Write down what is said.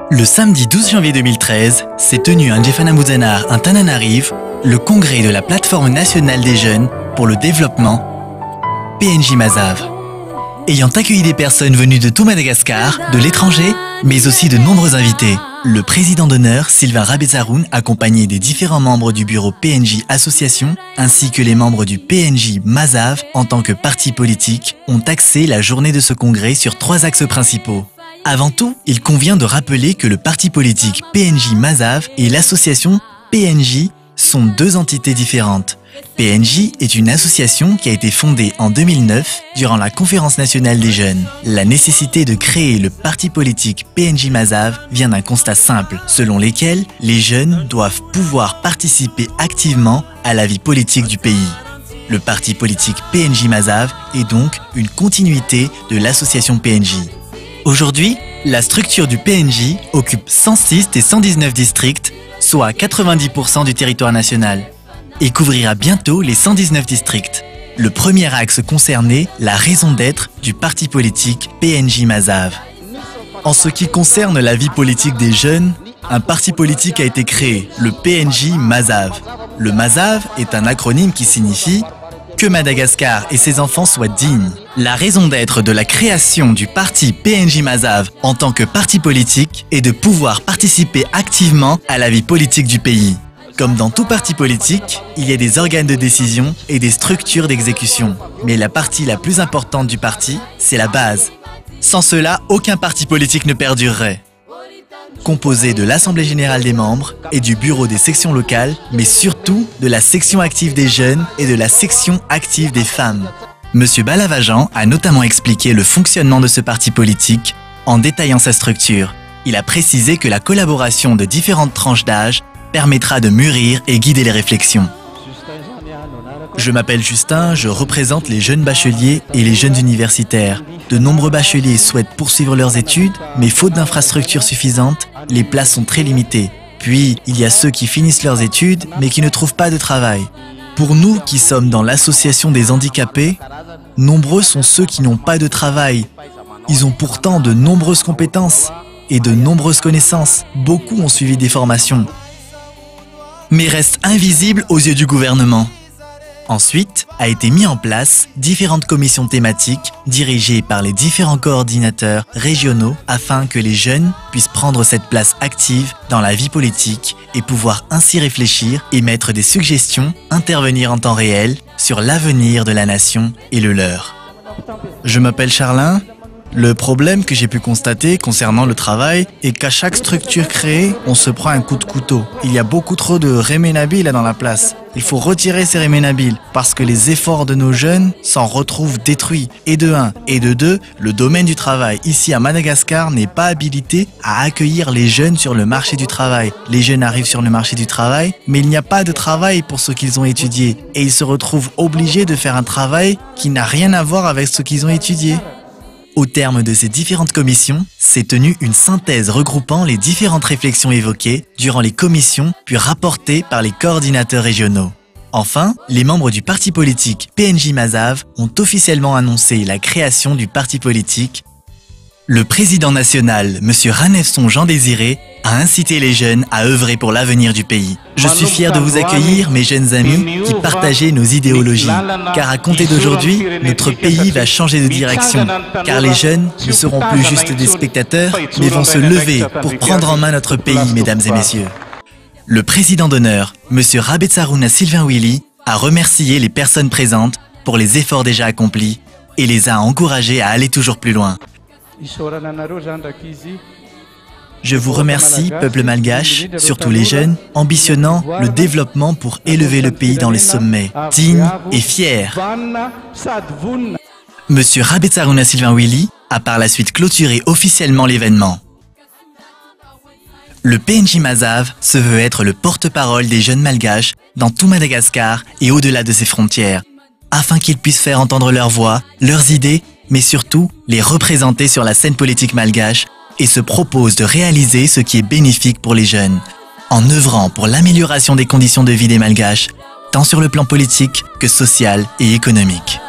Le samedi 12 janvier 2013 s'est tenu à N'Djéfana-Mouzenar, Antananarive, le congrès de la Plateforme nationale des jeunes pour le développement, PNJ Mazave. Ayant accueilli des personnes venues de tout Madagascar, de l'étranger, mais aussi de nombreux invités, le président d'honneur, Sylvain Rabetsaroun, accompagné des différents membres du bureau PNJ Association, ainsi que les membres du PNJ Mazave en tant que parti politique, ont axé la journée de ce congrès sur 3 axes principaux. Avant tout, il convient de rappeler que le parti politique PNJ Mazave et l'association PNJ sont 2 entités différentes. PNJ est une association qui a été fondée en 2009 durant la Conférence nationale des jeunes. La nécessité de créer le parti politique PNJ Mazave vient d'un constat simple, selon lequel les jeunes doivent pouvoir participer activement à la vie politique du pays. Le parti politique PNJ Mazave est donc une continuité de l'association PNJ. Aujourd'hui, la structure du PNJ occupe 106 des 119 districts, soit 90% du territoire national, et couvrira bientôt les 119 districts. Le premier axe concernait la raison d'être du parti politique PNJ Mazave. En ce qui concerne la vie politique des jeunes, un parti politique a été créé, le PNJ Mazave. Le Mazave est un acronyme qui signifie que Madagascar et ses enfants soient dignes. La raison d'être de la création du parti PNJ Mazave en tant que parti politique est de pouvoir participer activement à la vie politique du pays. Comme dans tout parti politique, il y a des organes de décision et des structures d'exécution. Mais la partie la plus importante du parti, c'est la base. Sans cela, aucun parti politique ne perdurerait. Composé de l'Assemblée générale des membres et du bureau des sections locales, mais surtout de la section active des jeunes et de la section active des femmes. Monsieur Balavajan a notamment expliqué le fonctionnement de ce parti politique en détaillant sa structure. Il a précisé que la collaboration de différentes tranches d'âge permettra de mûrir et guider les réflexions. Je m'appelle Justin, je représente les jeunes bacheliers et les jeunes universitaires. De nombreux bacheliers souhaitent poursuivre leurs études, mais faute d'infrastructures suffisantes, les places sont très limitées. Puis, il y a ceux qui finissent leurs études, mais qui ne trouvent pas de travail. Pour nous qui sommes dans l'association des handicapés, nombreux sont ceux qui n'ont pas de travail. Ils ont pourtant de nombreuses compétences et de nombreuses connaissances. Beaucoup ont suivi des formations, mais restent invisibles aux yeux du gouvernement. Ensuite, a été mis en place différentes commissions thématiques dirigées par les différents coordinateurs régionaux afin que les jeunes puissent prendre cette place active dans la vie politique et pouvoir ainsi réfléchir, émettre des suggestions, intervenir en temps réel sur l'avenir de la nation et le leur. Je m'appelle Charlin. Le problème que j'ai pu constater concernant le travail est qu'à chaque structure créée, on se prend un coup de couteau. Il y a beaucoup trop de réménabiles dans la place. Il faut retirer ces réménabiles parce que les efforts de nos jeunes s'en retrouvent détruits. Et de 1. Et de 2, le domaine du travail ici à Madagascar n'est pas habilité à accueillir les jeunes sur le marché du travail. Les jeunes arrivent sur le marché du travail, mais il n'y a pas de travail pour ce qu'ils ont étudié. Et ils se retrouvent obligés de faire un travail qui n'a rien à voir avec ce qu'ils ont étudié. Au terme de ces différentes commissions, s'est tenue une synthèse regroupant les différentes réflexions évoquées durant les commissions puis rapportées par les coordinateurs régionaux. Enfin, les membres du parti politique PNJ Mazave ont officiellement annoncé la création du parti politique. Le président national, M. Ranefson Jean Désiré, a incité les jeunes à œuvrer pour l'avenir du pays. Je suis fier de vous accueillir, mes jeunes amis, qui partagez nos idéologies. Car à compter d'aujourd'hui, notre pays va changer de direction. Car les jeunes ne seront plus juste des spectateurs, mais vont se lever pour prendre en main notre pays, mesdames et messieurs. Le président d'honneur, M. Rabetsaroun Sylvain Willy, a remercié les personnes présentes pour les efforts déjà accomplis et les a encouragés à aller toujours plus loin. Je vous remercie, peuple malgache, surtout les jeunes, ambitionnant le développement pour élever le pays dans les sommets, dignes et fiers. Monsieur Rabetsaroun Sylvain Willy a par la suite clôturé officiellement l'événement. Le PNJ Mazave se veut être le porte-parole des jeunes malgaches dans tout Madagascar et au-delà de ses frontières, afin qu'ils puissent faire entendre leur voix, leurs idées, mais surtout les représenter sur la scène politique malgache et se propose de réaliser ce qui est bénéfique pour les jeunes, en œuvrant pour l'amélioration des conditions de vie des malgaches, tant sur le plan politique que social et économique.